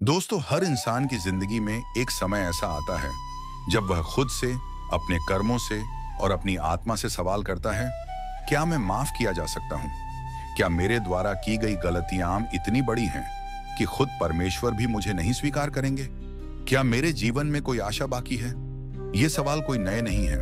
दोस्तों, हर इंसान की जिंदगी में एक समय ऐसा आता है जब वह खुद से, अपने कर्मों से और अपनी आत्मा से सवाल करता है, क्या मैं माफ किया जा सकता हूं? क्या मेरे द्वारा की गई गलतियां इतनी बड़ी हैं कि खुद परमेश्वर भी मुझे नहीं स्वीकार करेंगे? क्या मेरे जीवन में कोई आशा बाकी है? ये सवाल कोई नए नहीं है।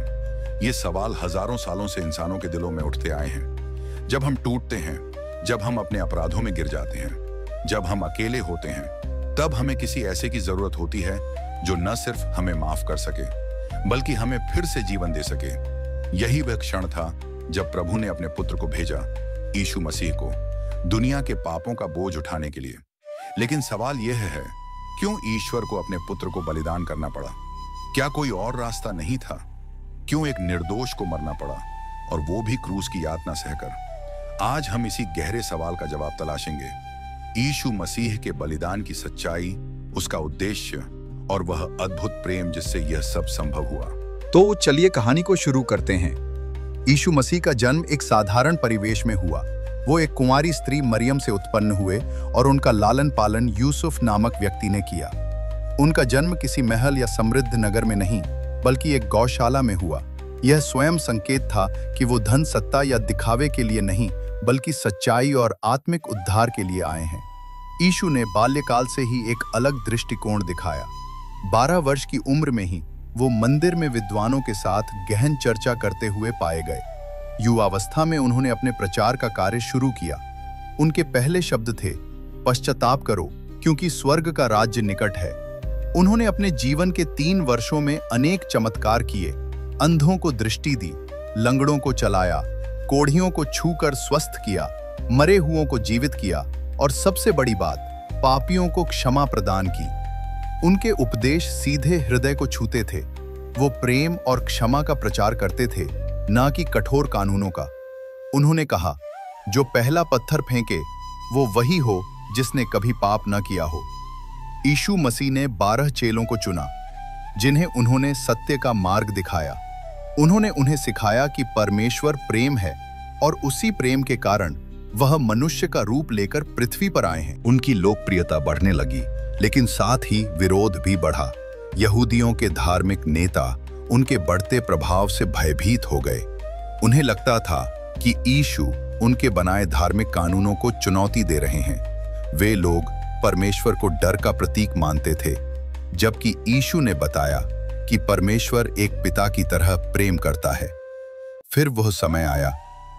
ये सवाल हजारों सालों से इंसानों के दिलों में उठते आए हैं। जब हम टूटते हैं, जब हम अपने अपराधों में गिर जाते हैं, जब हम अकेले होते हैं, तब हमें किसी ऐसे की जरूरत होती है जो न सिर्फ हमें माफ कर सके बल्कि हमें फिर से जीवन दे सके। यही वह क्षण था जब प्रभु ने अपने पुत्र को भेजा, यीशु मसीह को, दुनिया के पापों का बोझ उठाने के लिए। लेकिन सवाल यह है, क्यों ईश्वर को अपने पुत्र को बलिदान करना पड़ा? क्या कोई और रास्ता नहीं था? क्यों एक निर्दोष को मरना पड़ा, और वो भी क्रूस की यातना सहकर? आज हम इसी गहरे सवाल का जवाब तलाशेंगे। यीशु मसीह के बलिदान की सच्चाई, उसका उद्देश्य और वह अद्भुत प्रेम जिससे यह सब संभव हुआ। तो चलिए कहानी को शुरू करते हैं। यीशु मसीह का जन्म एक साधारण परिवेश में हुआ। वो एक कुंवारी स्त्री मरियम से उत्पन्न हुए और उनका लालन पालन यूसुफ नामक व्यक्ति ने किया। उनका जन्म किसी महल या समृद्ध नगर में नहीं, बल्कि एक गौशाला में हुआ। यह स्वयं संकेत था कि वो धन, सत्ता या दिखावे के लिए नहीं, बल्कि सच्चाई और आत्मिक उद्धार के लिए आए हैं। यीशु ने बाल्यकाल से ही एक अलग दृष्टिकोण दिखाया। 12 वर्ष की उम्र में ही वो मंदिर में विद्वानों के साथ गहन चर्चा करते हुए पाए गए। युवावस्था में उन्होंने अपने प्रचार का कार्य शुरू किया। उनके पहले शब्द थे, पश्चाताप करो, क्योंकि स्वर्ग का राज्य निकट है। उन्होंने अपने जीवन के 3 वर्षों में अनेक चमत्कार किए। अंधों को दृष्टि दी, लंगड़ों को चलाया, कोढ़ियों को छूकर स्वस्थ किया, मरे हुओं को जीवित किया और सबसे बड़ी बात, पापियों को क्षमा प्रदान की। उनके उपदेश सीधे हृदय को छूते थे। वो प्रेम और क्षमा का प्रचार करते थे, ना कि कठोर कानूनों का। उन्होंने कहा, जो पहला पत्थर फेंके वो वही हो जिसने कभी पाप न किया हो। यीशु मसीह ने 12 चेलों को चुना, जिन्हें उन्होंने सत्य का मार्ग दिखाया। उन्होंने उन्हें सिखाया कि परमेश्वर प्रेम है और उसी प्रेम के कारण वह मनुष्य का रूप लेकर पृथ्वी पर आए हैं। उनकी लोकप्रियता बढ़ने लगी, लेकिन साथ ही विरोध भी बढ़ा। यहूदियों के धार्मिक नेता उनके बढ़ते प्रभाव से भयभीत हो गए। उन्हें लगता था कि यीशु उनके बनाए धार्मिक कानूनों को चुनौती दे रहे हैं। वे लोग परमेश्वर को डर का प्रतीक मानते थे, जबकि यीशु ने बताया कि परमेश्वर एक पिता की तरह प्रेम करता है। फिर वह समय आया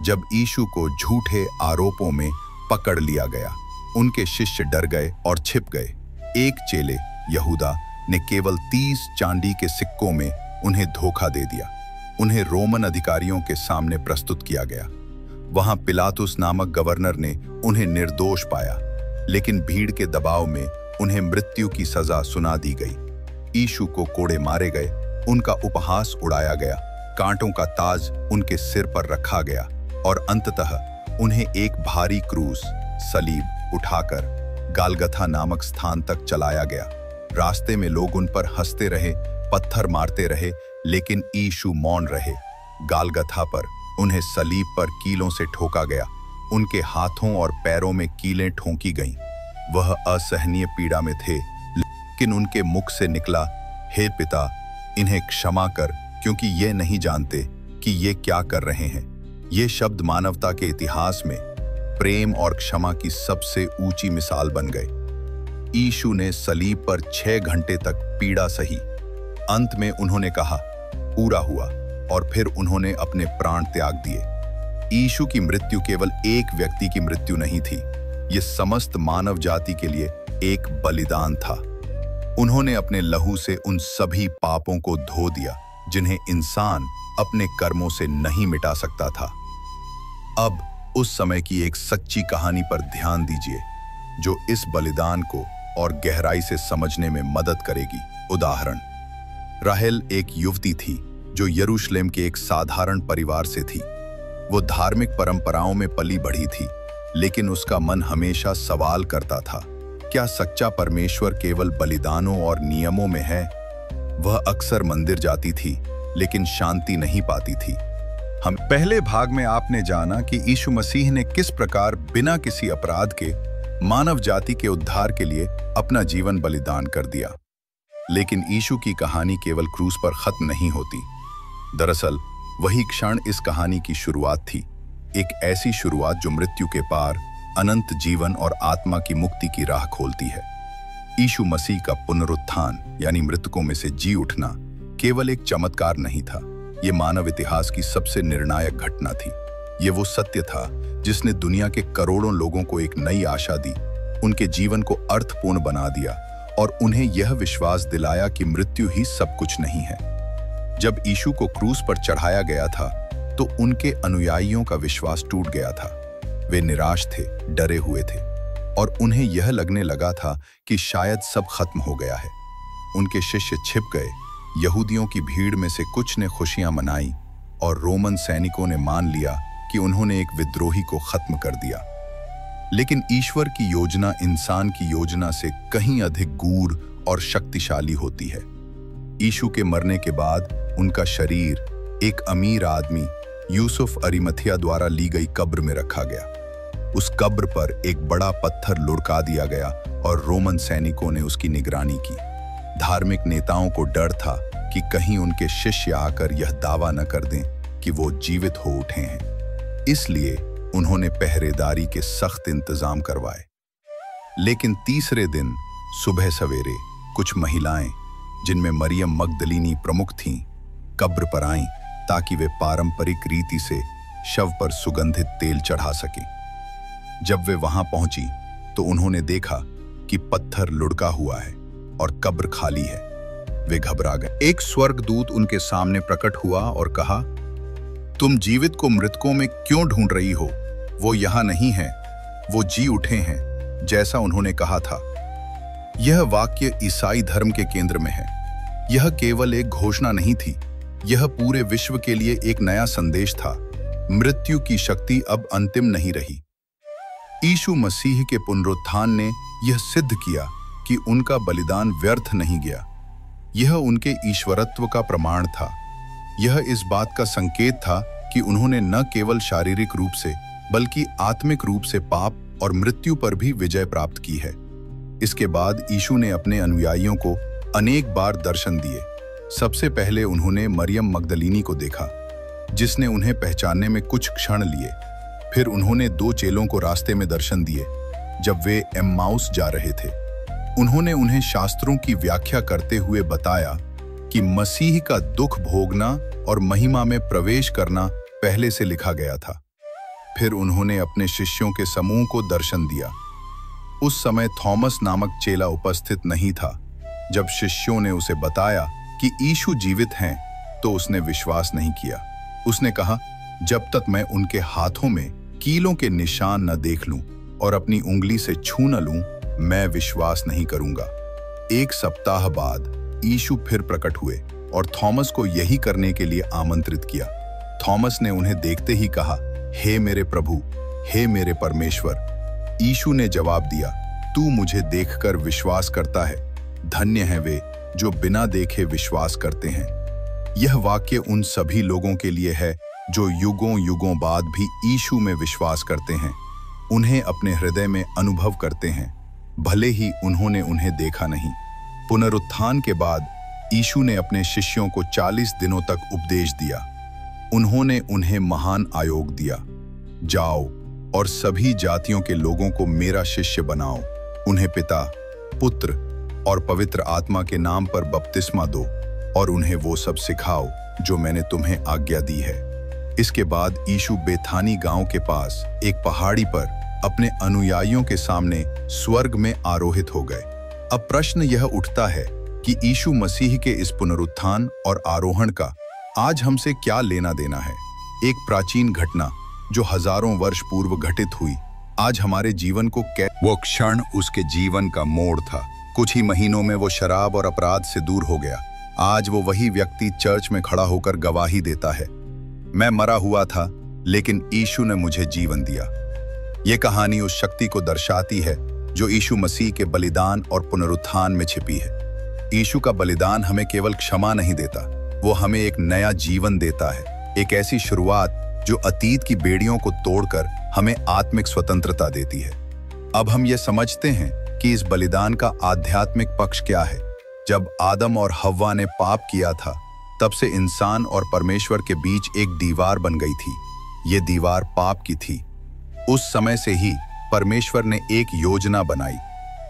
जब यीशु को झूठे आरोपों में पकड़ लिया गया। उनके शिष्य डर गए और छिप गए। एक चेले, यहूदा, ने केवल 30 चांदी के सिक्कों में उन्हें धोखा दे दिया। उन्हें रोमन अधिकारियों के सामने प्रस्तुत किया गया। वहां पिलातुस नामक गवर्नर ने उन्हें निर्दोष पाया, लेकिन भीड़ के दबाव में उन्हें मृत्यु की सजा सुना दी गई। यीशु को कोड़े मारे गए, उनका उपहास उड़ाया गया, कांटों का ताज उनके सिर पर रखा गया और अंततः उन्हें एक भारी क्रूस, सलीब, उठाकर गालगथा नामक स्थान तक चलाया गया। रास्ते में लोग उन पर हंसते रहे, पत्थर मारते रहे, लेकिन यीशु मौन रहे। गालगथा पर उन्हें सलीब पर कीलों से ठोका गया। उनके हाथों और पैरों में कीलें ठोंकी गईं। वह असहनीय पीड़ा में थे, लेकिन उनके मुख से निकला, हे पिता, इन्हें क्षमा कर, क्योंकि ये नहीं जानते कि ये क्या कर रहे हैं। ये शब्द मानवता के इतिहास में प्रेम और क्षमा की सबसे ऊंची मिसाल बन गए। यीशु ने सलीब पर 6 घंटे तक पीड़ा सही। अंत में उन्होंने कहा, पूरा हुआ, और फिर उन्होंने अपने प्राण त्याग दिए। यीशु की मृत्यु केवल एक व्यक्ति की मृत्यु नहीं थी, ये समस्त मानव जाति के लिए एक बलिदान था। उन्होंने अपने लहू से उन सभी पापों को धो दिया जिन्हें इंसान अपने कर्मों से नहीं मिटा सकता था। अब उस समय की एक सच्ची कहानी पर ध्यान दीजिए, जो इस बलिदान को और गहराई से समझने में मदद करेगी। उदाहरण, राहेल एक युवती थी जो यरूशलेम के एक साधारण परिवार से थी। वो धार्मिक परंपराओं में पली बढ़ी थी, लेकिन उसका मन हमेशा सवाल करता था, क्या सच्चा परमेश्वर केवल बलिदानों और नियमों में है? वह अक्सर मंदिर जाती थी, लेकिन शांति नहीं पाती थी। हम पहले भाग में आपने जाना कि यीशु मसीह ने किस प्रकार बिना किसी अपराध के मानव जाति के उद्धार के लिए अपना जीवन बलिदान कर दिया। लेकिन यीशु की कहानी केवल क्रूस पर खत्म नहीं होती। दरअसल वही क्षण इस कहानी की शुरुआत थी, एक ऐसी शुरुआत जो मृत्यु के पार अनंत जीवन और आत्मा की मुक्ति की राह खोलती है। यीशु मसीह का पुनरुत्थान यानी मृतकों में से जी उठना केवल एक चमत्कार नहीं था, ये मानव इतिहास की सबसे निर्णायक घटना थी। ये वो सत्य था जिसने दुनिया के करोड़ों लोगों को एक नई आशा दी, उनके जीवन को अर्थपूर्ण बना दिया और उन्हें यह विश्वास दिलाया कि मृत्यु ही सब कुछ नहीं है। जब यीशु को क्रूस पर चढ़ाया गया था तो उनके अनुयायियों का विश्वास टूट गया था। वे निराश थे, डरे हुए थे और उन्हें यह लगने लगा था कि शायद सब खत्म हो गया है। उनके शिष्य छिप गए, यहूदियों की भीड़ में से कुछ ने खुशियां मनाई और रोमन सैनिकों ने मान लिया कि उन्होंने एक विद्रोही को खत्म कर दिया। लेकिन ईश्वर की योजना इंसान की योजना से कहीं अधिक गूढ़ और शक्तिशाली होती है। यीशु के मरने के बाद उनका शरीर एक अमीर आदमी यूसुफ अरिमथिया द्वारा ली गई कब्र में रखा गया। उस कब्र पर एक बड़ा पत्थर लुढ़का दिया गया और रोमन सैनिकों ने उसकी निगरानी की। धार्मिक नेताओं को डर था कि कहीं उनके शिष्य आकर यह दावा न कर दें कि वो जीवित हो उठे हैं। इसलिए उन्होंने पहरेदारी के सख्त इंतजाम करवाए। लेकिन तीसरे दिन सुबह सवेरे कुछ महिलाएं, जिनमें मरियम मगदलीनी प्रमुख थीं, कब्र पर आईं ताकि वे पारंपरिक रीति से शव पर सुगंधित तेल चढ़ा सकें। जब वे वहां पहुंची तो उन्होंने देखा कि पत्थर लुढ़का हुआ है और कब्र खाली है। वे घबरा गए। एक स्वर्गदूत उनके सामने प्रकट हुआ और कहा, तुम जीवित को मृतकों में क्यों ढूंढ रही हो? वो यहां नहीं है, वो जी उठे हैं, जैसा उन्होंने कहा था। यह वाक्य ईसाई धर्म के केंद्र में है। यह केवल एक घोषणा नहीं थी, यह पूरे विश्व के लिए एक नया संदेश था। मृत्यु की शक्ति अब अंतिम नहीं रही। यीशु मसीह के पुनरुत्थान ने यह सिद्ध किया कि उनका बलिदान व्यर्थ नहीं गया। यह उनके ईश्वरत्व का प्रमाण था। यह इस बात का संकेत था कि उन्होंने न केवल शारीरिक रूप से बल्कि आत्मिक रूप से पाप और मृत्यु पर भी विजय प्राप्त की है। इसके बाद यीशु ने अपने अनुयायियों को अनेक बार दर्शन दिए। सबसे पहले उन्होंने मरियम मगदलीनी को देखा, जिसने उन्हें पहचानने में कुछ क्षण लिए। फिर उन्होंने 2 चेलों को रास्ते में दर्शन दिए जब वे एम्माउस जा रहे थे। उन्होंने उन्हें शास्त्रों की व्याख्या करते हुए बताया कि मसीह का दुख भोगना और महिमा में प्रवेश करना पहले से लिखा गया था। फिर उन्होंने अपने शिष्यों के समूह को दर्शन दिया। उस समय थॉमस नामक चेला उपस्थित नहीं था। जब शिष्यों ने उसे बताया कि यीशु जीवित हैं, तो उसने विश्वास नहीं किया। उसने कहा, जब तक मैं उनके हाथों में कीलों के निशान न देख लूं और अपनी उंगली से छू न लूं, मैं विश्वास नहीं करूंगा। 1 सप्ताह बाद यीशु फिर प्रकट हुए और थॉमस को यही करने के लिए आमंत्रित किया। थॉमस ने उन्हें देखते ही कहा, हे मेरे प्रभु, हे मेरे परमेश्वर। यीशु ने जवाब दिया, तू मुझे देखकर विश्वास करता है। धन्य हैं वे जो बिना देखे विश्वास करते हैं। यह वाक्य उन सभी लोगों के लिए है जो युगों युगों बाद भी यीशु में विश्वास करते हैं, उन्हें अपने हृदय में अनुभव करते हैं, भले ही उन्होंने उन्हें देखा नहीं। पुनरुत्थान के बाद यीशु ने अपने शिष्यों को 40 दिनों तक उपदेश दिया। उन्होंने उन्हें महान आयोग दिया, जाओ और सभी जातियों के लोगों को मेरा शिष्य बनाओ। उन्हें पिता, पुत्र और पवित्र आत्मा के नाम पर बपतिस्मा दो और उन्हें वो सब सिखाओ जो मैंने तुम्हें आज्ञा दी है। इसके बाद यीशु बेथानी गांव के पास एक पहाड़ी पर अपने अनुयायियों के सामने स्वर्ग में आरोहित हो गए। अब प्रश्न यह उठता है कि यीशु मसीह के इस पुनरुत्थान और आरोहण का आज हमसे क्या लेना देना है। एक प्राचीन घटना जो हजारों वर्ष पूर्व घटित हुई, आज हमारे जीवन को वो क्षण उसके जीवन का मोड़ था। कुछ ही महीनों में वो शराब और अपराध से दूर हो गया। आज वो वही व्यक्ति चर्च में खड़ा होकर गवाही देता है, मैं मरा हुआ था लेकिन यीशु ने मुझे जीवन दिया। ये कहानी उस शक्ति को दर्शाती है जो यीशु मसीह के बलिदान और पुनरुत्थान में छिपी है। यीशु का बलिदान हमें केवल क्षमा नहीं देता, वो हमें एक नया जीवन देता है, एक ऐसी शुरुआत जो अतीत की बेड़ियों को तोड़कर हमें आत्मिक स्वतंत्रता देती है। अब हम ये समझते हैं कि इस बलिदान का आध्यात्मिक पक्ष क्या है। जब आदम और हव्वा ने पाप किया था, तब से इंसान और परमेश्वर के बीच एक दीवार बन गई थी। ये दीवार पाप की थी। उस समय से ही परमेश्वर ने एक योजना बनाई,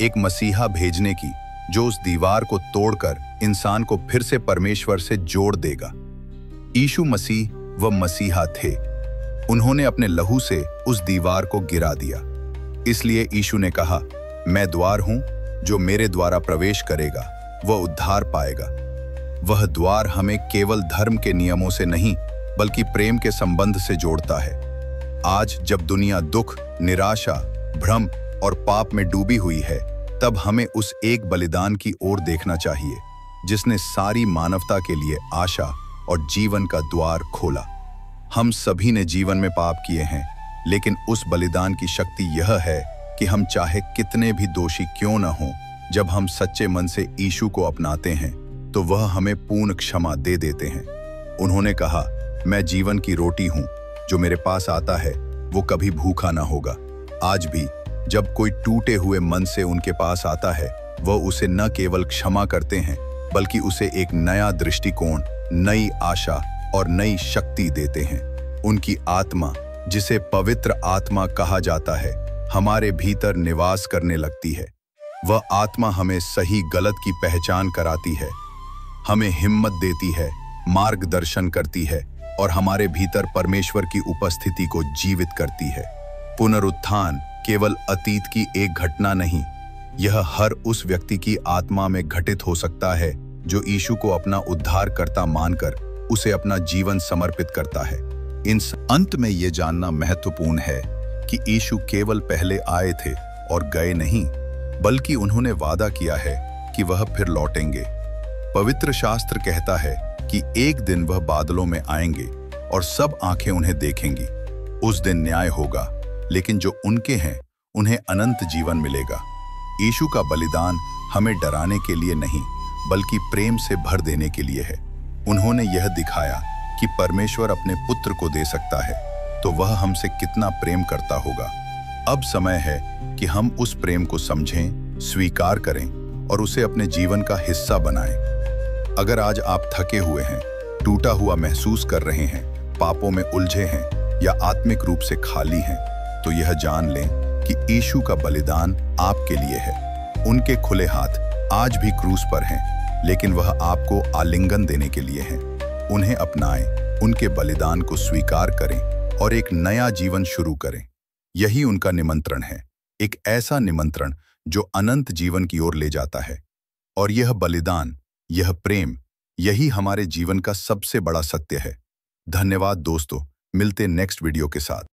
एक मसीहा भेजने की, जो उस दीवार को तोड़कर इंसान को फिर से परमेश्वर से जोड़ देगा। यीशु मसीह वह मसीहा थे। उन्होंने अपने लहू से उस दीवार को गिरा दिया। इसलिए यीशु ने कहा, मैं द्वार हूं, जो मेरे द्वारा प्रवेश करेगा वह उद्धार पाएगा। वह द्वार हमें केवल धर्म के नियमों से नहीं, बल्कि प्रेम के संबंध से जोड़ता है। आज जब दुनिया दुख, निराशा, भ्रम और पाप में डूबी हुई है, तब हमें उस एक बलिदान की ओर देखना चाहिए, जिसने सारी मानवता के लिए आशा और जीवन का द्वार खोला। हम सभी ने जीवन में पाप किए हैं, लेकिन उस बलिदान की शक्ति यह है कि हम चाहे कितने भी दोषी क्यों न हों, जब हम सच्चे मन से यीशु को अपनाते हैं, तो वह हमें पूर्ण क्षमा दे देते हैं। उन्होंने कहा, मैं जीवन की रोटी हूं, जो मेरे पास आता है वो कभी भूखा ना होगा। आज भी जब कोई टूटे हुए मन से उनके पास आता है, वह उसे न केवल क्षमा करते हैं, बल्कि उसे एक नया दृष्टिकोण, नई आशा और नई शक्ति देते हैं। उनकी आत्मा, जिसे पवित्र आत्मा कहा जाता है, हमारे भीतर निवास करने लगती है। वह आत्मा हमें सही गलत की पहचान कराती है, हमें हिम्मत देती है, मार्गदर्शन करती है और हमारे भीतर परमेश्वर की उपस्थिति को जीवित करती है। पुनरुत्थान केवल अतीत की एक घटना नहीं, यह हर उस व्यक्ति की आत्मा में घटित हो सकता है जो यीशु को अपना उद्धारकर्ता मानकर उसे अपना जीवन समर्पित करता है। अंत में यह जानना महत्वपूर्ण है कि यीशु केवल पहले आए थे और गए नहीं, बल्कि उन्होंने वादा किया है कि वह फिर लौटेंगे। पवित्र शास्त्र कहता है कि एक दिन वह बादलों में आएंगे और सब आंखें उन्हें देखेंगी। उस दिन न्याय होगा, लेकिन जो उनके हैं उन्हें अनंत जीवन मिलेगा। यीशु का बलिदान हमें डराने के लिए नहीं, बल्कि प्रेम से भर देने के लिए है। उन्होंने यह दिखाया कि परमेश्वर अपने पुत्र को दे सकता है, तो वह हमसे कितना प्रेम करता होगा। अब समय है कि हम उस प्रेम को समझें, स्वीकार करें और उसे अपने जीवन का हिस्सा बनाएं। अगर आज आप थके हुए हैं, टूटा हुआ महसूस कर रहे हैं, पापों में उलझे हैं या आत्मिक रूप से खाली हैं, तो यह जान लें कि यीशु का बलिदान आपके लिए है। उनके खुले हाथ आज भी क्रूस पर हैं, लेकिन वह आपको आलिंगन देने के लिए हैं। उन्हें अपनाएं, उनके बलिदान को स्वीकार करें और एक नया जीवन शुरू करें। यही उनका निमंत्रण है, एक ऐसा निमंत्रण जो अनंत जीवन की ओर ले जाता है। और यह बलिदान, यह प्रेम, यही हमारे जीवन का सबसे बड़ा सत्य है। धन्यवाद दोस्तों, मिलते नेक्स्ट वीडियो के साथ।